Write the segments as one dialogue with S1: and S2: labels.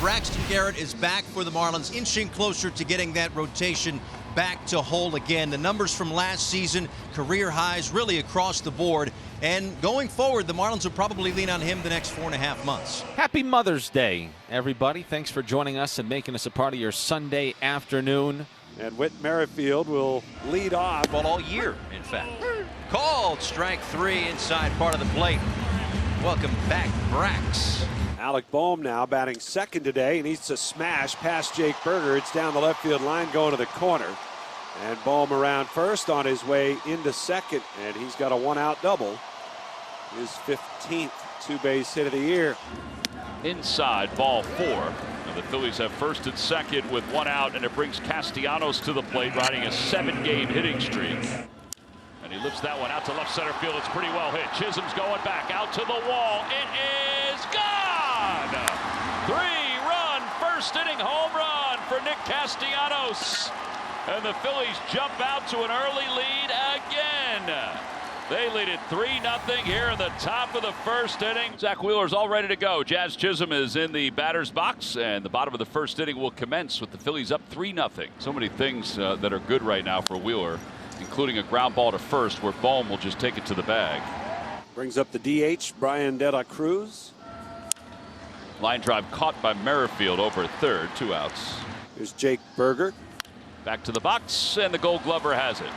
S1: Braxton Garrett is back for the Marlins, inching closer to getting that rotation back to whole again. The numbers from last season, career highs really across the board. And going forward, the Marlins will probably lean on him the next 4.5 months.
S2: Happy Mother's Day, everybody. Thanks for joining us and making us a part of your Sunday afternoon.
S3: And Whit Merrifield will lead off.
S1: Well, all year, in fact. Called strike 3 inside part of the plate. Welcome back, Brax.
S3: Alec Bohm now batting second today. He needs to smash past Jake Berger. It's down the left field line going to the corner. And Bohm around first on his way into second. And he's got a one-out double. His 15th two-base hit of the year.
S4: Inside, ball 4. And the Phillies have first and second with one out, and it brings Castellanos to the plate, riding a 7-game hitting streak. And he lifts that one out to left center field. It's pretty well hit. Chisholm's going back out to the wall. It is gone! 3-run first inning home run for Nick Castellanos. And the Phillies jump out to an early lead again. They lead it 3-0 here in the top of the first inning. Zach Wheeler's all ready to go. Jazz Chisholm is in the batter's box, and the bottom of the first inning will commence with the Phillies up 3-0. So many things that are good right now for Wheeler, including a ground ball to first where Bohm will just take it to the bag.
S3: Brings up the DH, Brian De La Cruz.
S4: Line drive caught by Merrifield over third, 2 outs.
S3: Here's Jake Berger.
S4: Back to the box, and the Gold Glover has it.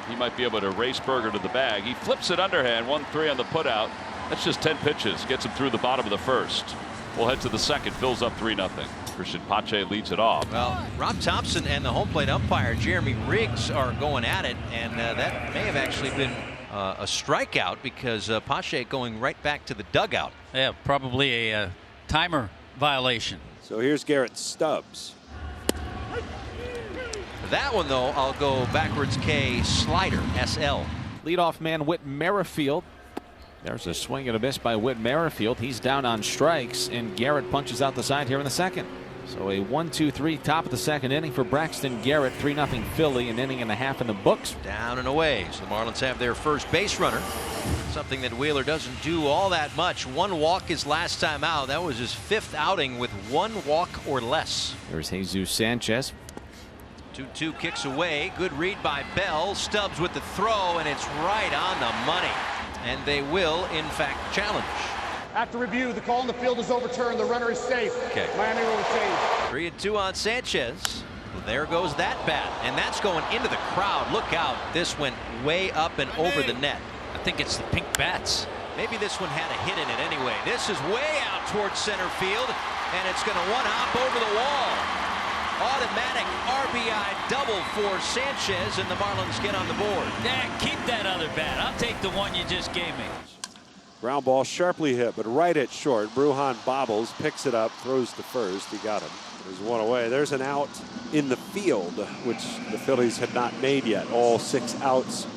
S4: He might be able to race Berger to the bag. He flips it underhand, 1-3 on the putout. That's just 10 pitches, gets him through the bottom of the first. We'll head to the second, Phil's up 3-0. Christian Pache leads it off.
S1: Well, Rob Thompson and the home plate umpire Jeremy Riggs are going at it, and that may have actually been a strikeout because Pache going right back to the dugout.
S5: Yeah, probably a timer violation.
S3: So here's Garrett Stubbs.
S1: That one, though, I'll go backwards K slider, SL.
S2: Leadoff man Whit Merrifield. There's a swing and a miss by Whit Merrifield. He's down on strikes, and Garrett punches out the side here in the second. So a 1-2-3 top of the second inning for Braxton Garrett. 3-0 Philly, an inning and a half in the books.
S1: Down and away. So the Marlins have their first base runner. Something that Wheeler doesn't do all that much. 1 walk his last time out. That was his 5th outing with 1 walk or less.
S2: There's Jesus Sanchez.
S1: 2-2 kicks away. Good read by Bell. Stubbs with the throw, and it's right on the money. And they will, in fact, challenge.
S6: After review, the call in the field is overturned. The runner is safe.
S1: Okay.
S6: Miami will save.
S1: 3-2 on Sanchez. Well, there goes that bat, and that's going into the crowd. Look out. This went way up and over the net.
S5: I think it's the pink bats.
S1: Maybe this one had a hit in it anyway. This is way out towards center field, and it's going to one-hop over the wall. Automatic RBI double for Sanchez, and the Marlins get on the board.
S5: Yeah, keep that other bat. I'll take the one you just gave me.
S3: Ground ball sharply hit, but right at short. Brujan bobbles, picks it up, throws to first. He got him. There's one away. There's an out in the field, which the Phillies had not made yet. All 6 outs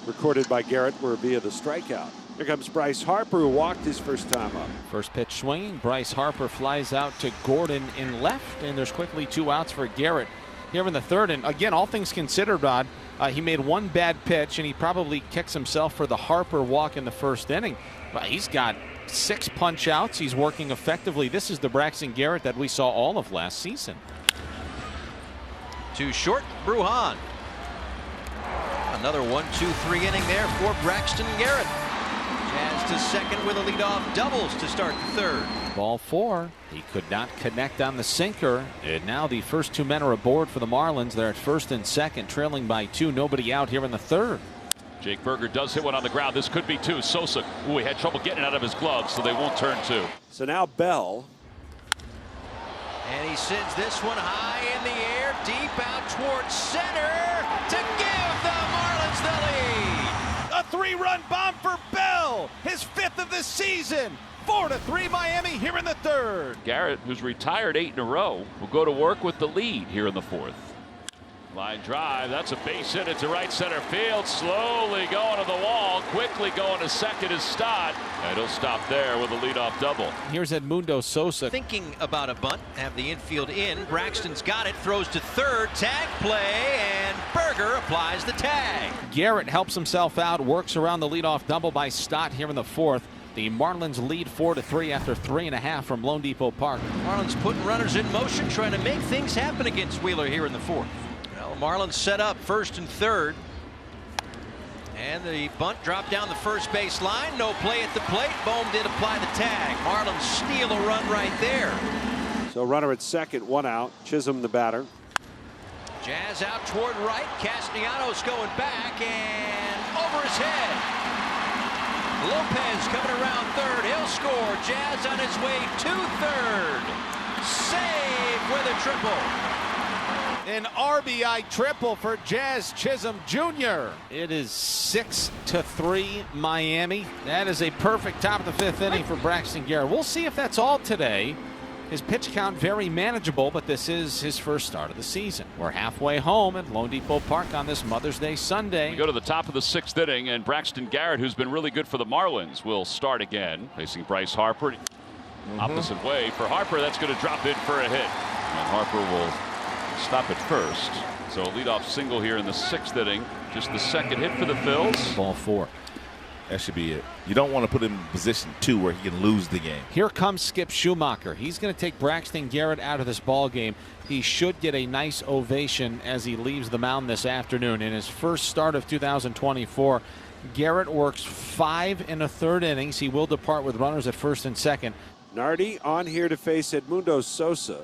S3: recorded by Garrett were via the strikeout. Here comes Bryce Harper, who walked his first time up.
S2: First pitch swinging. Bryce Harper flies out to Gordon in left, and there's quickly 2 outs for Garrett here in the third. And again, all things considered, Rod, he made 1 bad pitch, and he probably kicks himself for the Harper walk in the first inning. But he's got 6 punch outs. He's working effectively. This is the Braxton Garrett that we saw all of last season.
S1: Too short, Brujan. Another 1-2-3 inning there for Braxton Garrett. Jazz to second with a leadoff doubles to start the third.
S2: Ball 4. He could not connect on the sinker. And now the first 2 men are aboard for the Marlins. They're at first and second, trailing by 2. Nobody out here in the third.
S4: Jake Berger does hit one on the ground. This could be 2. Sosa, he had trouble getting it out of his glove, so they won't turn 2.
S3: So now Bell.
S1: And he sends this one high in the air, deep out towards center to give the Marlins the lead.
S7: A 3-run bomb for Bell, his 5th of the season. 4-3 Miami here in the third.
S4: Garrett, who's retired 8 in a row, will go to work with the lead here in the 4th. Line drive, that's a base hit into right center field. Slowly going to the wall, quickly going to second is Stott. And he'll stop there with a leadoff double.
S2: Here's Edmundo Sosa.
S1: Thinking about a bunt, have the infield in. Braxton's got it, throws to third, tag play, and Berger applies the tag.
S2: Garrett helps himself out, works around the leadoff double by Stott here in the 4th. The Marlins lead 4-3 after 3.5 from Lone Depot Park.
S1: Marlins putting runners in motion, trying to make things happen against Wheeler here in the fourth. Well, Marlins set up first and third. And the bunt dropped down the first base line. No play at the plate. Bohm did apply the tag. Marlins steal a run right there.
S3: So runner at second, 1 out. Chisholm the batter.
S1: Jazz out toward right. Castellanos going back and over his head. Lopez coming around third. He'll score. Jazz on his way to third. Save with a triple.
S7: An RBI triple for Jazz Chisholm Jr.
S2: It is 6-3 Miami. That is a perfect top of the fifth inning for Braxton Garrett. We'll see if that's all today. His pitch count very manageable, but this is his first start of the season. We're halfway home at Lone Depot Park on this Mother's Day Sunday.
S4: We go to the top of the 6th inning, and Braxton Garrett, who's been really good for the Marlins, will start again, facing Bryce Harper. Opposite way for Harper. That's going to drop in for a hit. And Harper will stop at first. So a leadoff single here in the 6th inning. Just the second hit for the Phils.
S2: Ball 4.
S8: That should be it. You don't want to put him in position 2 where he can lose the game.
S2: Here comes Skip Schumacher. He's going to take Braxton Garrett out of this ball game. He should get a nice ovation as he leaves the mound this afternoon. In his first start of 2024, Garrett works 5 1/3 innings. He will depart with runners at first and second.
S3: Nardi on here to face Edmundo Sosa.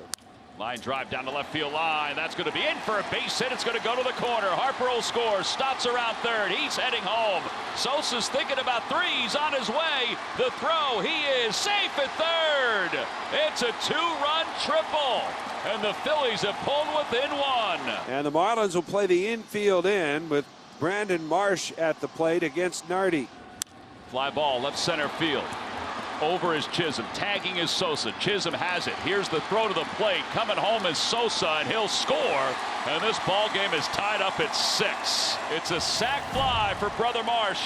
S4: Line drive down the left field line. That's going to be in for a base hit. It's going to go to the corner. Harper will score. Stotts around third. He's heading home. Sosa's thinking about 3. He's on his way. The throw. He is safe at third. It's a 2-run triple. And the Phillies have pulled within 1.
S3: And the Marlins will play the infield in with Brandon Marsh at the plate against Nardi.
S4: Fly ball left center field. Over is Chisholm, tagging is Sosa. Chisholm has it. Here's the throw to the plate. Coming home is Sosa, and he'll score. And this ball game is tied up at 6. It's a sac fly for Brother Marsh.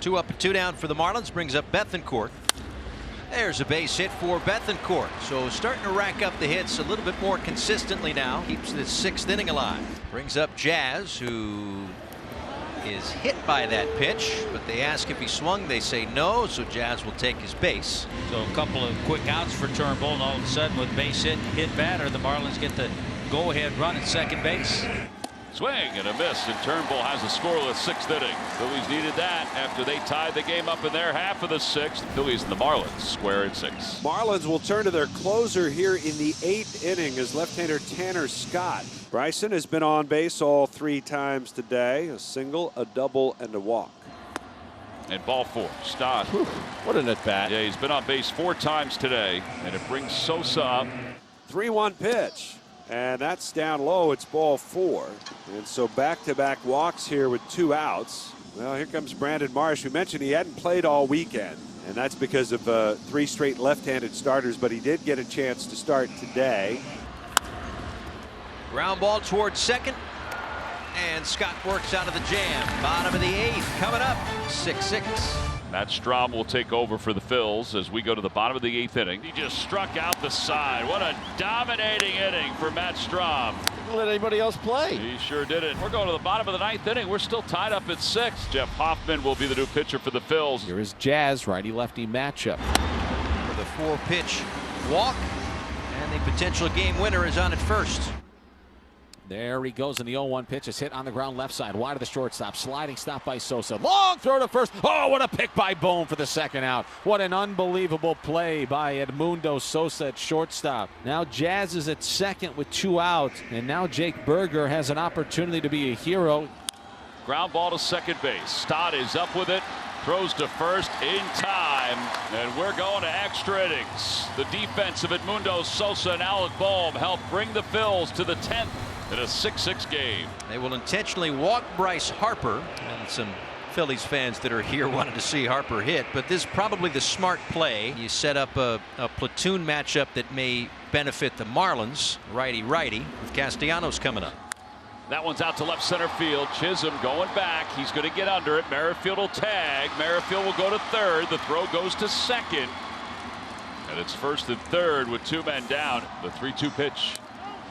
S1: 2 up and 2 down for the Marlins. Brings up Bethancourt. There's a base hit for Bethancourt. So starting to rack up the hits a little bit more consistently now. Keeps the 6th inning alive. Brings up Jazz, who is hit by that pitch, but they ask if he swung. They say no, so Jazz will take his base.
S5: So a couple of quick outs for Turnbull, and all of a sudden with base hit batter, the Marlins get the go-ahead run at second base.
S4: Swing and a miss, and Turnbull has a scoreless 6th inning. Phillies needed that after they tied the game up in their half of the 6th. Phillies and the Marlins square at 6.
S3: Marlins will turn to their closer here in the 8th inning as left-hander Tanner Scott. Bryson has been on base all 3 times today. A single, a double, and a walk.
S4: And ball 4. Stott.
S2: What an at-bat.
S4: Yeah, he's been on base 4 times today, and it brings Sosa up.
S3: 3-1 pitch. And that's down low. It's ball 4. And so back-to-back walks here with 2 outs. Well, here comes Brandon Marsh. We mentioned he hadn't played all weekend. And that's because of 3 straight left-handed starters. But he did get a chance to start today.
S1: Ground ball towards second. And Scott works out of the jam. Bottom of the 8th coming up. 6-6.
S4: Matt Strahm will take over for the Phils as we go to the bottom of the 8th inning. He just struck out the side. What a dominating inning for Matt Strahm.
S7: Didn't let anybody else play.
S4: He sure didn't. We're going to the bottom of the 9th inning. We're still tied up at 6. Jeff Hoffman will be the new pitcher for the Phils.
S2: Here is Jazz, righty-lefty matchup.
S1: For the 4-pitch walk. And the potential game winner is on at first.
S2: There he goes, and the 0-1 pitch is hit on the ground left side, wide of the shortstop. Sliding stop by Sosa. Long throw to first. Oh, what a pick by Bohm for the second out. What an unbelievable play by Edmundo Sosa at shortstop. Now Jazz is at second with 2 outs, and now Jake Berger has an opportunity to be a hero.
S4: Ground ball to second base. Stott is up with it. Throws to first in time, and we're going to extra innings. The defense of Edmundo Sosa and Alec Bohm helped bring the Phils to the 10th. In a 6-6 game.
S1: They will intentionally walk Bryce Harper, and some Phillies fans that are here wanted to see Harper hit, but this is probably the smart play. You set up a platoon matchup that may benefit the Marlins, righty-righty, with Castellanos coming up.
S4: That one's out to left center field. Chisholm going back. He's going to get under it. Merrifield will tag. Merrifield will go to third. The throw goes to second. And it's first and third with 2 men down. The 3-2 pitch.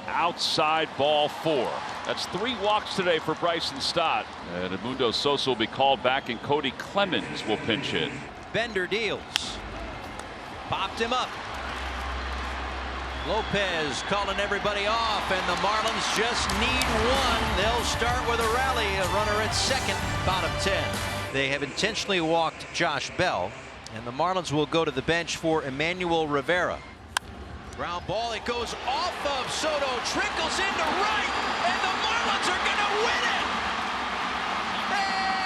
S4: Outside ball 4. That's 3 walks today for Bryson Stott. And Edmundo Sosa will be called back, and Cody Clemens will pinch hit.
S1: Bender deals. Popped him up. Lopez calling everybody off, and the Marlins just need one. They'll start with a rally. A runner at second, bottom 10. They have intentionally walked Josh Bell, and the Marlins will go to the bench for Emmanuel Rivera. Ground ball, it goes off of Soto, trickles into right, and the Marlins are going to win it!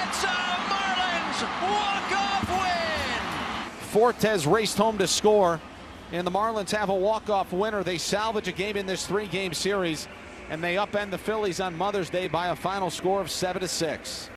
S1: It's a Marlins walk-off win!
S2: Fortes raced home to score, and the Marlins have a walk-off winner. They salvage a game in this 3-game series, and they upend the Phillies on Mother's Day by a final score of 7-6.